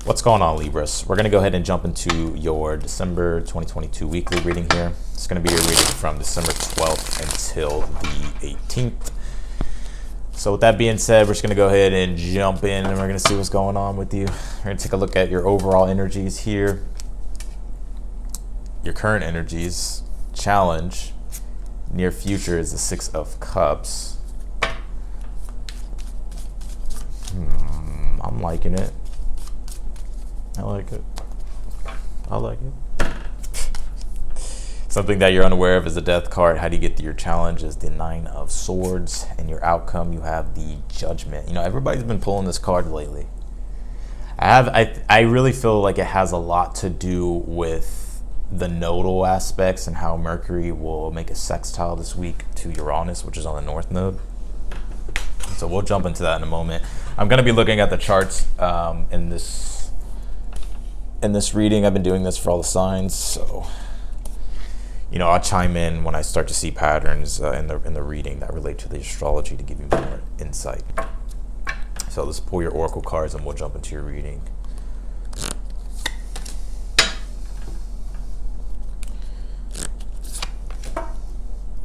What's going on, Libras? We're going to go ahead and jump into your December 2022 weekly reading here. It's going to be a reading from December 12th until the 18th. So with that being said, we're just going to go ahead and jump in and we're going to see what's going on with you. We're going to take a look at your overall energies here. Your current energies, challenge, near future is the Six of Cups. I'm liking it. I like it. I like it. Something that you're unaware of is the Death card. How do you get to your challenge is the Nine of Swords. And your outcome, you have the Judgment. You know, everybody's been pulling this card lately. I really feel like it has a lot to do with the nodal aspects and how Mercury will make a sextile this week to Uranus, which is on the North Node. So we'll jump into that in a moment. I'm going to be looking at the charts in this reading. I've been doing this for all the signs, so you know, I'll chime in when I start to see patterns in the reading that relate to the astrology to give you more insight. So let's pull your oracle cards and we'll jump into your reading.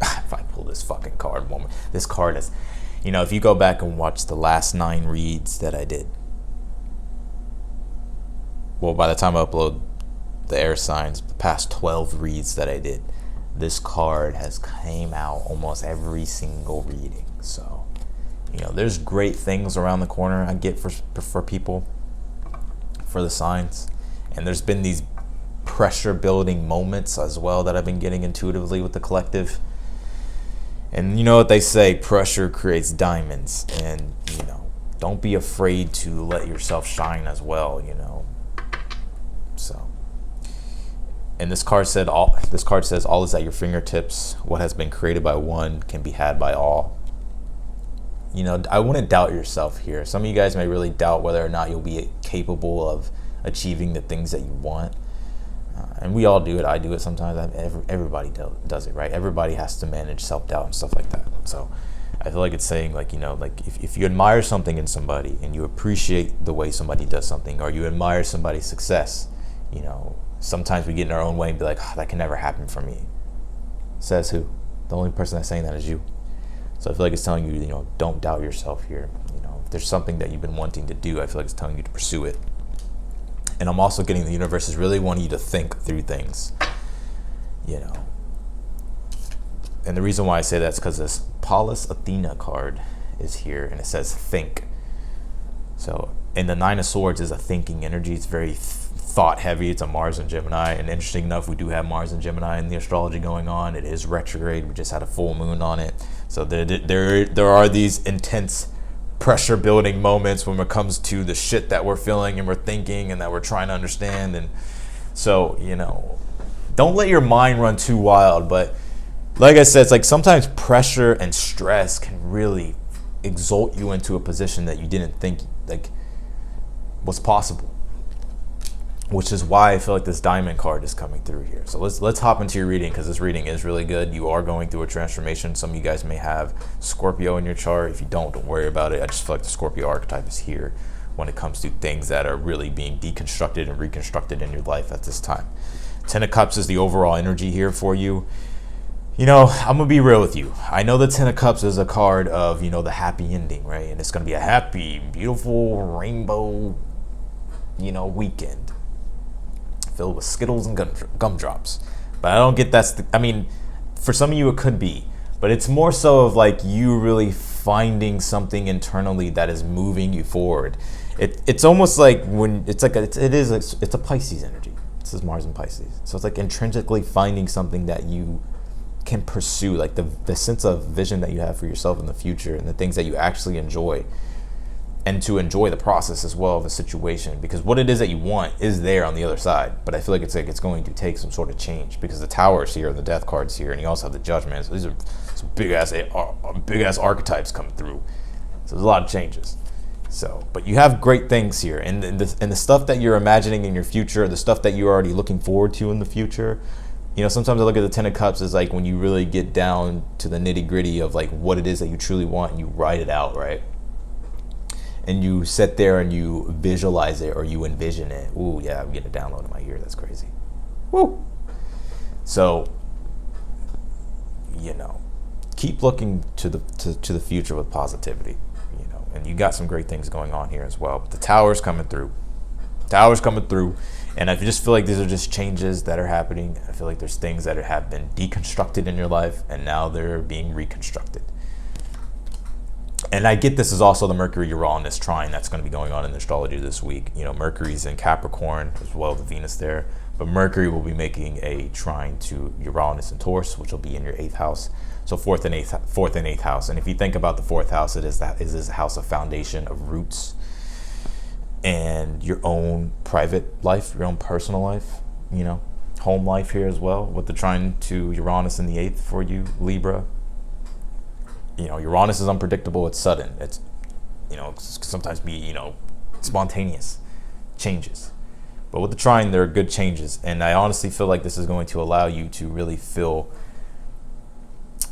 If I pull this fucking card, this card is, you know, if you go back and watch the last 9 reads that I did, well, by the time I upload the air signs, the past 12 reads that I did, this card has came out almost every single reading. So, you know, there's great things around the corner I get for people, for the signs. And there's been these pressure building moments as well that I've been getting intuitively with the collective. And you know what they say, pressure creates diamonds. And, you know, don't be afraid to let yourself shine as well, you know. So, and this card says all is at your fingertips. What has been created by one can be had by all. You know, I wouldn't doubt yourself here. Some of you guys may really doubt whether or not you'll be capable of achieving the things that you want. And we all do it. I do it sometimes. Everybody does it, right? Everybody has to manage self-doubt and stuff like that. So I feel like it's saying, like, you know, like if you admire something in somebody and you appreciate the way somebody does something, or you admire somebody's success, you know, sometimes we get in our own way and be like, oh, that can never happen for me. Says who? The only person that's saying that is you. So I feel like it's telling you, you know, don't doubt yourself here. You know, if there's something that you've been wanting to do, I feel like it's telling you to pursue it. And I'm also getting the universe is really wanting you to think through things, you know. And the reason why I say that is because this Pallas Athena card is here and it says think. So, and the Nine of Swords is a thinking energy. It's very thought heavy. It's a Mars and Gemini, and interesting enough, we do have Mars and Gemini in the astrology going on. It is retrograde. We just had a full moon on it. So there are these intense pressure building moments when it comes to the shit that we're feeling and we're thinking and that we're trying to understand. And so, you know, don't let your mind run too wild. But like I said, it's like sometimes pressure and stress can really exalt you into a position that you didn't think like was possible, which is why I feel like this diamond card is coming through here. So let's hop into your reading, because this reading is really good. You are going through a transformation. Some of you guys may have Scorpio in your chart. If you don't worry about it. I just feel like the Scorpio archetype is here when it comes to things that are really being deconstructed and reconstructed in your life at this time. Ten of Cups is the overall energy here for you. You know, I'm going to be real with you. I know the Ten of Cups is a card of, you know, the happy ending, right? And it's going to be a happy, beautiful, rainbow, you know, weekend filled with Skittles and gumdrops. But I don't get I mean, for some of you it could be, but it's more so of like you really finding something internally that is moving you forward. It's almost like when it's a Pisces energy. This is Mars and Pisces. So it's like intrinsically finding something that you can pursue, like the sense of vision that you have for yourself in the future and the things that you actually enjoy. And to enjoy the process as well of a situation, because what it is that you want is there on the other side. But I feel like it's going to take some sort of change, because the Tower is here and the Death card's here, and you also have the Judgment. So these are some big ass archetypes coming through. So there's a lot of changes. So, but you have great things here, and the stuff that you're imagining in your future, the stuff that you're already looking forward to in the future. You know, sometimes I look at the Ten of Cups as like when you really get down to the nitty gritty of like what it is that you truly want and you write it out, right? and you sit there and you visualize it or you envision it. Ooh, yeah, I'm getting a download in my ear. That's crazy. Woo! So, you know, keep looking to the future with positivity, you know, and you got some great things going on here as well. But the tower's coming through. And I just feel like these are just changes that are happening. I feel like there's things that have been deconstructed in your life, and now they're being reconstructed. And I get this is also the Mercury-Uranus trine that's going to be going on in astrology this week. You know, Mercury's in Capricorn as well, the Venus there. But Mercury will be making a trine to Uranus and Taurus, which will be in your 8th house. So fourth and eighth house. And if you think about the 4th house, it is a house of foundation, of roots, and your own private life, your own personal life, you know, home life here as well, with the trine to Uranus in the 8th for you, Libra. You know, Uranus is unpredictable, it's sudden, it's, you know, sometimes be, you know, spontaneous changes. But with the trine, there are good changes, and I honestly feel like this is going to allow you to really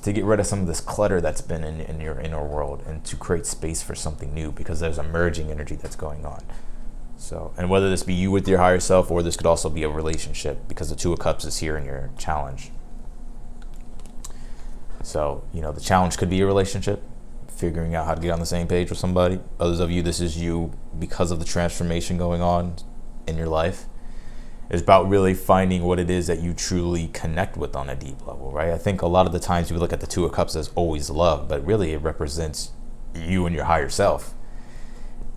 to get rid of some of this clutter that's been in your inner world, and to create space for something new, because there's a merging energy that's going on. So, and whether this be you with your higher self, or this could also be a relationship, because the 2 of Cups is here in your challenge. So, you know, the challenge could be a relationship, figuring out how to get on the same page with somebody. Others of you, this is you because of the transformation going on in your life. It's about really finding what it is that you truly connect with on a deep level, right? I think a lot of the times we look at the 2 of Cups as always love, but really it represents you and your higher self.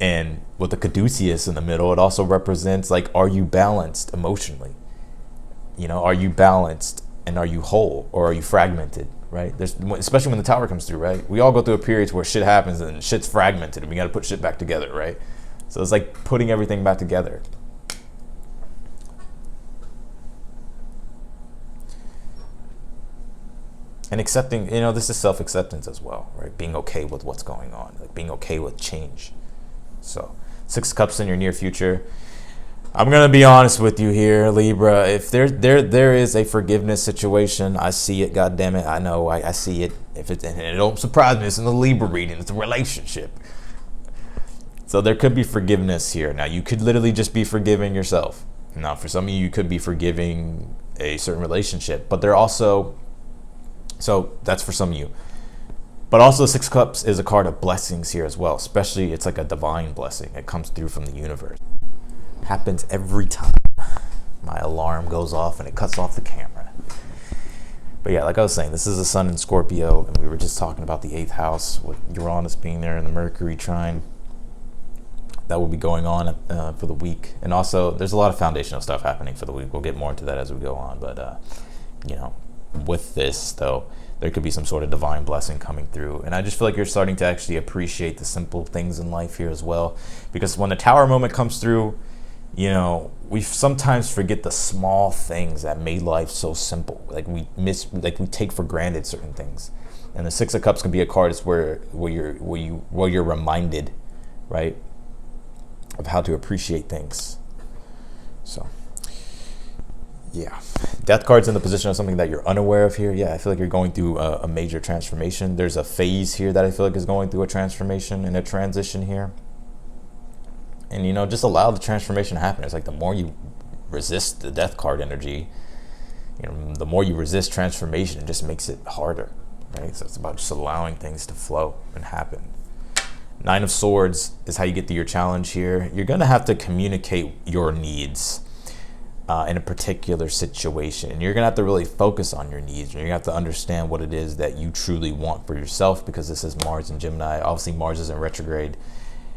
And with the caduceus in the middle, it also represents, like, are you balanced emotionally? You know, are you balanced, and are you whole, or are you fragmented, right? Especially when the tower comes through, right? We all go through a period where shit happens and shit's fragmented and we got to put shit back together, right? So it's like putting everything back together. And accepting, you know, this is self-acceptance as well, right? Being okay with what's going on, like being okay with change. So 6 of Cups in your near future. I'm going to be honest with you here, Libra. If there is a forgiveness situation, I see it, goddammit. I know, I see it. And it don't surprise me. It's in the Libra reading. It's a relationship. So there could be forgiveness here. Now, you could literally just be forgiving yourself. Now, for some of you could be forgiving a certain relationship. But they're also... So that's for some of you. But also 6 of Cups is a card of blessings here as well. Especially, it's like a divine blessing. It comes through from the universe. Happens every time my alarm goes off and it cuts off the camera. But yeah, like I was saying, this is a Sun in Scorpio, and we were just talking about the 8th house with Uranus being there and the Mercury trine. That will be going on for the week. And also, there's a lot of foundational stuff happening for the week. We'll get more into that as we go on. But, you know, with this, though, there could be some sort of divine blessing coming through. And I just feel like you're starting to actually appreciate the simple things in life here as well. Because when the tower moment comes through, you know, we sometimes forget the small things that made life so simple. Like we take for granted certain things. And the 6 of Cups can be a card where you're reminded, right, of how to appreciate things. So, yeah. Death card's in the position of something that you're unaware of here. Yeah, I feel like you're going through a major transformation. There's a phase here that I feel like is going through a transformation and a transition here. And, you know, just allow the transformation to happen. It's like the more you resist the death card energy, you know, the more you resist transformation, it just makes it harder, right? So it's about just allowing things to flow and happen. 9 of Swords is how you get through your challenge here. You're going to have to communicate your needs in a particular situation. And you're going to have to really focus on your needs. You're going to have to understand what it is that you truly want for yourself, because this is Mars and Gemini. Obviously, Mars is in retrograde.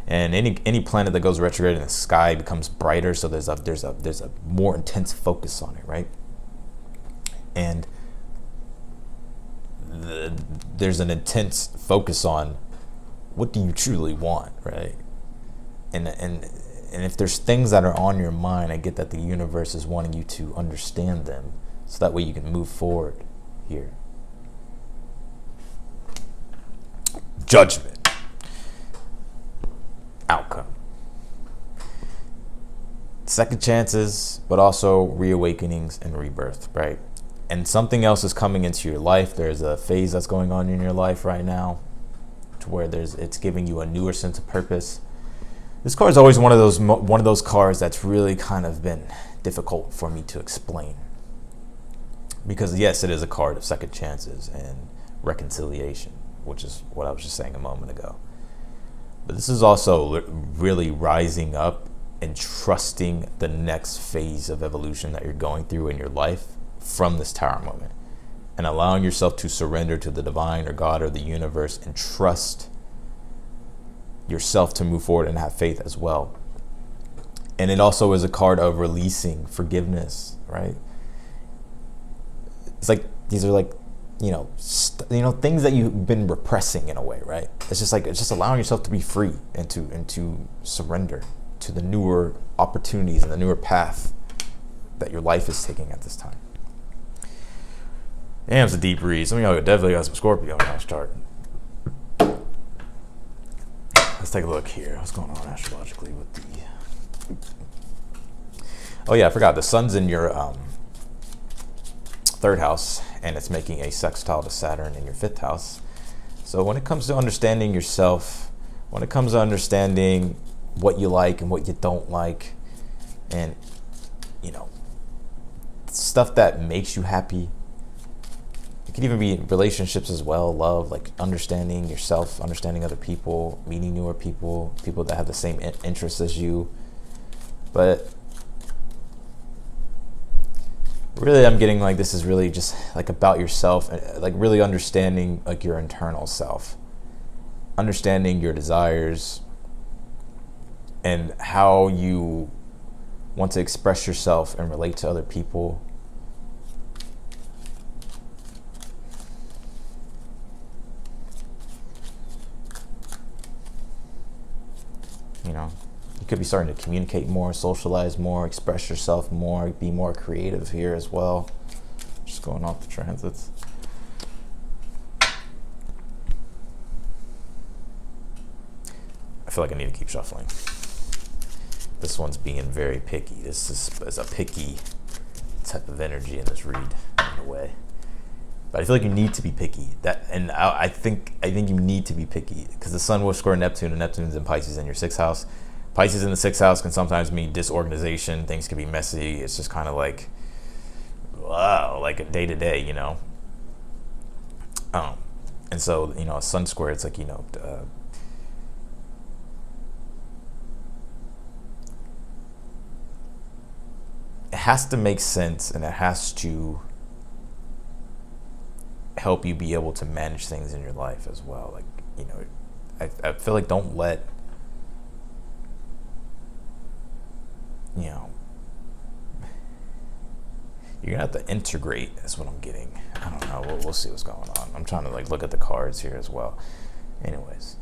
And any planet that goes retrograde in the sky becomes brighter, so there's a more intense focus on it, right? And there's an intense focus on what do you truly want, right? And if there's things that are on your mind, I get that the universe is wanting you to understand them, so that way you can move forward here. Judgment. Outcome. Second chances, but also reawakenings and rebirth, right? And something else is coming into your life. There's a phase that's going on in your life right now to where it's giving you a newer sense of purpose. This card is always one of those cards that's really kind of been difficult for me to explain, because yes, it is a card of second chances and reconciliation, which is what I was just saying a moment ago. But this is also really rising up and trusting the next phase of evolution that you're going through in your life from this Tower moment, and allowing yourself to surrender to the divine or God or the universe and trust yourself to move forward and have faith as well. And it also is a card of releasing forgiveness, right? It's like these are like, things that you've been repressing in a way, right? It's just allowing yourself to be free and to surrender to the newer opportunities and the newer path that your life is taking at this time. Damn, it's a deep read. Some of y'all definitely got some Scorpio in y'all's chart. Let's take a look here. What's going on astrologically with the... Oh yeah, I forgot. The sun's in your third house, and it's making a sextile to Saturn in your fifth house. So when it comes to understanding yourself, when it comes to understanding what you like and what you don't like, and stuff that makes you happy, it could even be relationships as well, love, like understanding yourself, understanding other people, meeting newer people, people that have the same interests as you. But really, I'm getting like this is really just like about yourself, like really understanding like your internal self, understanding your desires and how you want to express yourself and relate to other people. You could be starting to communicate more, socialize more, express yourself more, be more creative here as well. Just going off the transits. I feel like I need to keep shuffling. This one's being very picky. This is a picky type of energy in this read, in a way. But I feel like you need to be picky. I think you need to be picky because the sun will square Neptune, and Neptune's in Pisces in your sixth house. Pisces in the sixth house can sometimes mean disorganization. Things can be messy. It's just kind of like, wow, like a day to day, And so, a sun square, it's like, it has to make sense, and it has to help you be able to manage things in your life as well. Like, I feel like don't let, you're gonna have to integrate, is what I'm getting. I don't know, we'll see what's going on. I'm trying to like look at the cards here as well. Anyways,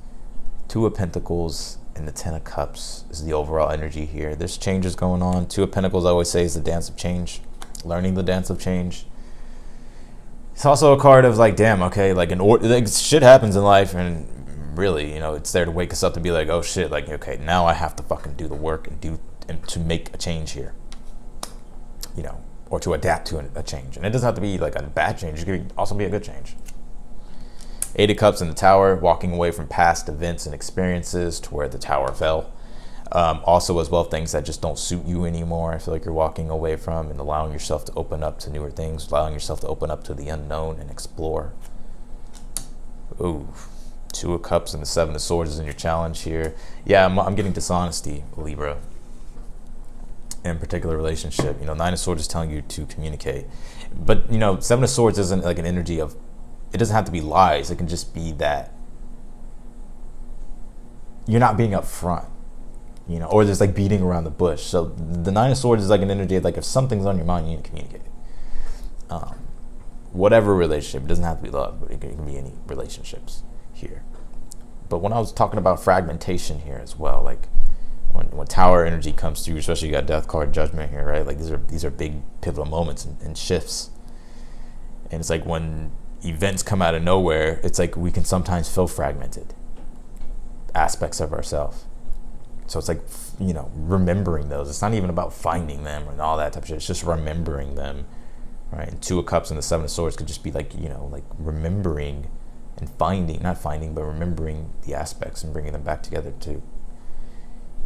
Two of Pentacles and the Ten of Cups is the overall energy here. There's changes going on. Two of Pentacles, I always say, is the dance of change, learning the dance of change. It's also a card of like, damn, okay, like shit happens in life, and really, it's there to wake us up to be like, oh shit, like, okay, now I have to fucking do the work and to make a change here, or to adapt to a change. And it doesn't have to be like a bad change. It could also be a good change. Eight of Cups in the Tower, walking away from past events and experiences to where the Tower fell. Also as well, things that just don't suit you anymore. I feel like you're walking away from and allowing yourself to open up to newer things, allowing yourself to open up to the unknown and explore. Ooh, Two of Cups and the Seven of Swords is in your challenge here. Yeah, I'm getting dishonesty, Libra. In a particular relationship, Nine of Swords is telling you to communicate, but Seven of Swords isn't like an energy of, it doesn't have to be lies. It can just be that you're not being upfront, or there's like beating around the bush. So the Nine of Swords is like an energy of like, if something's on your mind, you need to communicate it. Whatever relationship, it doesn't have to be love, but it can be any relationships here. But when I was talking about fragmentation here as well, like when Tower energy comes through, especially you got Death card, Judgment here, right? Like these are big pivotal moments and shifts. And it's like when events come out of nowhere, it's like we can sometimes feel fragmented aspects of ourselves. So it's like, remembering those. It's not even about finding them and all that type of shit. It's just remembering them, right? And Two of Cups and the Seven of Swords could just be like, like remembering and remembering the aspects and bringing them back together to,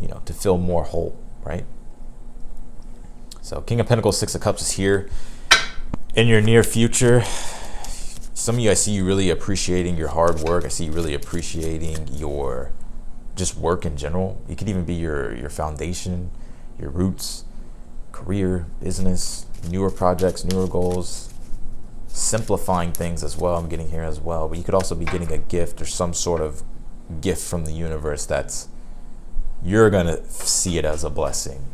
you know, to feel more whole, right? So King of Pentacles, Six of Cups is here. In your near future, some of you, I see you really appreciating your hard work. I see you really appreciating your just work in general. It could even be your foundation, your roots, career, business, newer projects, newer goals, simplifying things as well. I'm getting here as well. But you could also be getting a gift or some sort of gift from the universe that's, you're going to see it as a blessing.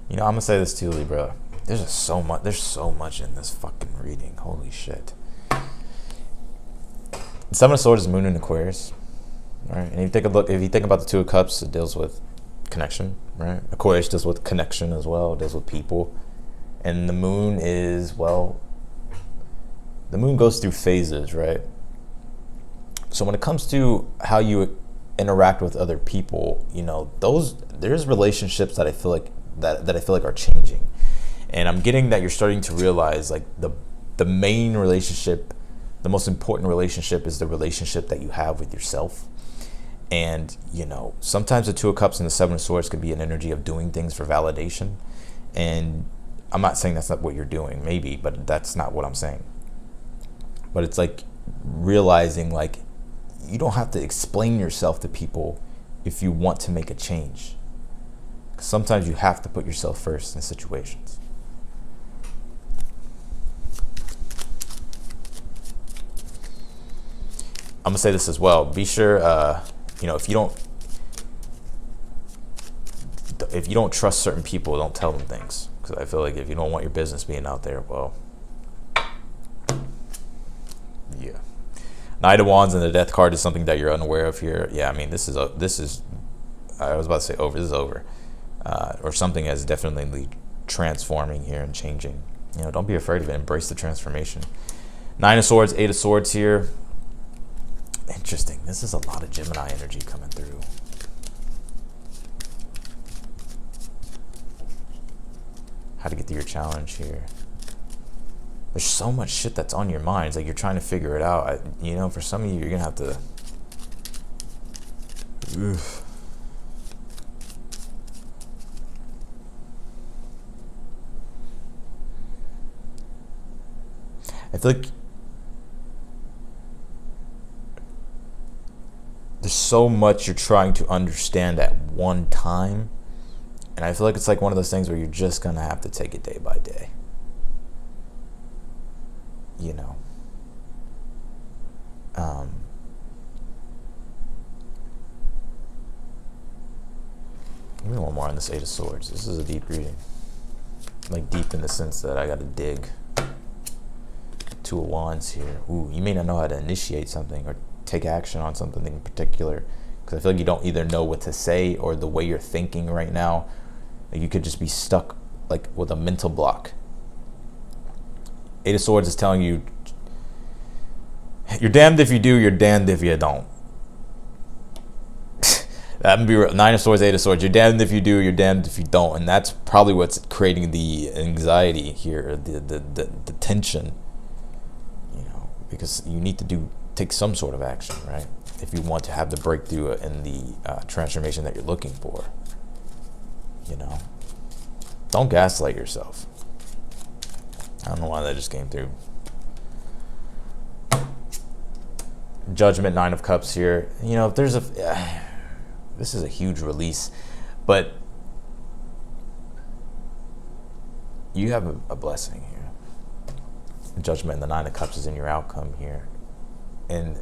You know, I'm gonna say this too, Libra. There's just so much. There's so much in this fucking reading. Holy shit. Seven of Swords is Moon in Aquarius, right? And if you take a look, if you think about the Two of Cups, it deals with connection, right? Aquarius deals with connection as well. It deals with people, and the Moon is, well, the Moon goes through phases, right? So when it comes to how you interact with other people, you know, there's relationships that I feel like that I feel like are changing, and I'm getting that you're starting to realize like the main relationship, the most important relationship is the relationship that you have with yourself. And you know, sometimes the Two of Cups and the Seven of Swords could be an energy of doing things for validation, and I'm not saying that's not what you're doing, maybe, but that's not what I'm saying. But it's like realizing like you don't have to explain yourself to people if you want to make a change. Sometimes you have to put yourself first in situations. I'm gonna say this as well. Be sure, you know, if you don't trust certain people, don't tell them things. Because I feel like if you don't want your business being out there, well, yeah. Knight of Wands and the Death card is something that you're unaware of here. Yeah, I mean, this is I was about to say over. This is over. Or something that's definitely transforming here and changing. You know, don't be afraid of it. Embrace the transformation. Nine of Swords, Eight of Swords here. Interesting. This is a lot of Gemini energy coming through. How to get through your challenge here. There's so much shit that's on your mind. It's like you're trying to figure it out. You know, for some of you, you're going to have to... Oof. I feel like there's so much you're trying to understand at one time, and I feel like it's like one of those things where you're just gonna have to take it day by day, you know. Give me one more on this Eight of Swords. This is a deep reading, like deep in the sense that I gotta dig. Two of Wands here. Ooh, you may not know how to initiate something or take action on something in particular, because I feel like you don't either know what to say or the way you're thinking right now. Like you could just be stuck like with a mental block. Eight of Swords is telling you you're damned if you do, you're damned if you don't. That would be real. Nine of Swords, Eight of Swords. You're damned if you do, you're damned if you don't, and that's probably what's creating the anxiety here, the tension. Because you need to take some sort of action, right? If you want to have the breakthrough and the transformation that you're looking for, you know. Don't gaslight yourself. I don't know why that just came through. Judgment, Nine of Cups here. You know, if there's this is a huge release, but you have a blessing here. Judgment and the Nine of Cups is in your outcome here, and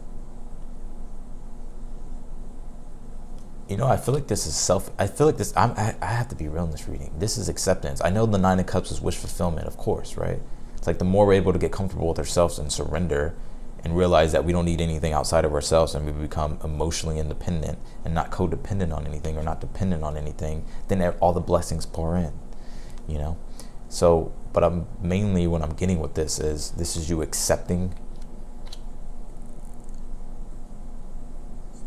you know, I feel like this is I feel like this. I have to be real in this reading. This is acceptance. I know the Nine of Cups is wish fulfillment, of course, right? It's like the more we're able to get comfortable with ourselves and surrender, and realize that we don't need anything outside of ourselves, and we become emotionally independent and not codependent on anything or not dependent on anything, then all the blessings pour in. You know, so. But I'm mainly what I'm getting with this is you accepting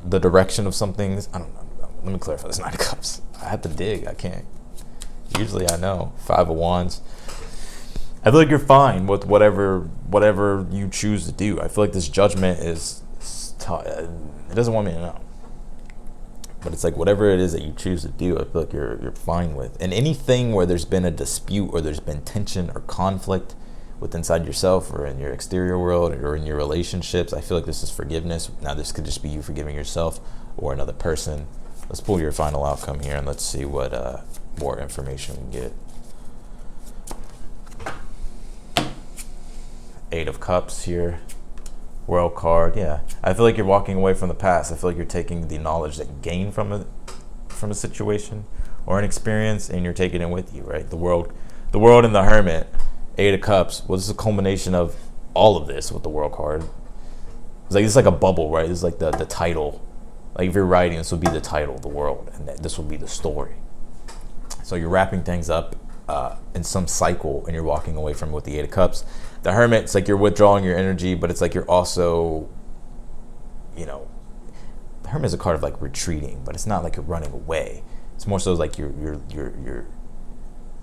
the direction of something. I don't know. Let me clarify this. Nine of Cups. I have to dig. I can't. Usually I know. 5 of Wands. I feel like you're fine with whatever you choose to do. I feel like this Judgment is, it doesn't want me to know. But it's like whatever it is that you choose to do, I feel like you're fine with. And anything where there's been a dispute or there's been tension or conflict with inside yourself or in your exterior world or in your relationships, I feel like this is forgiveness. Now this could just be you forgiving yourself or another person. Let's pull your final outcome here and let's see what more information we can get. 8 of Cups here. World card, yeah. I feel like you're walking away from the past. I feel like you're taking the knowledge that you gain from a situation or an experience, and you're taking it with you, right? The world and the Hermit, 8 of Cups. Well, this is a culmination of all of this with the World card. It's like a bubble, right? This is like the title. Like if you're writing, this would be the title, the world, and this would be the story. So you're wrapping things up in some cycle, and you're walking away from it with the 8 of Cups. The Hermit, it's like you're withdrawing your energy, but it's like you're also, the Hermit is a card of like retreating, but it's not like you're running away. It's more so like you're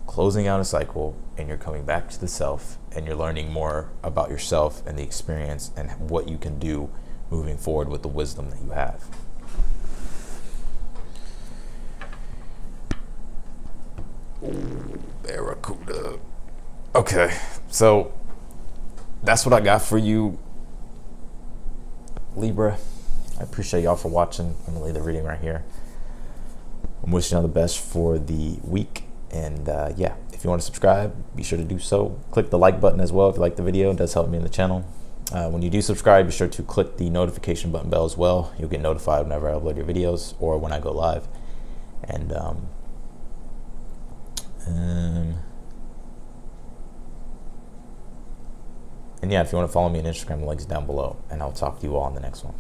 closing out a cycle, and you're coming back to the self, and you're learning more about yourself and the experience and what you can do moving forward with the wisdom that you have. Ooh, Barracuda. Okay, so that's what I got for you, Libra. I appreciate y'all for watching. I'm gonna leave the reading right here. I'm wishing y'all the best for the week, and yeah, if you want to subscribe, be sure to do so. Click the like button as well if you like the video. It does help me in the channel. When you do subscribe, be sure to click the notification button bell as well. You'll get notified whenever I upload your videos or when I go live. And yeah, if you want to follow me on Instagram, the link's down below, and I'll talk to you all on the next one.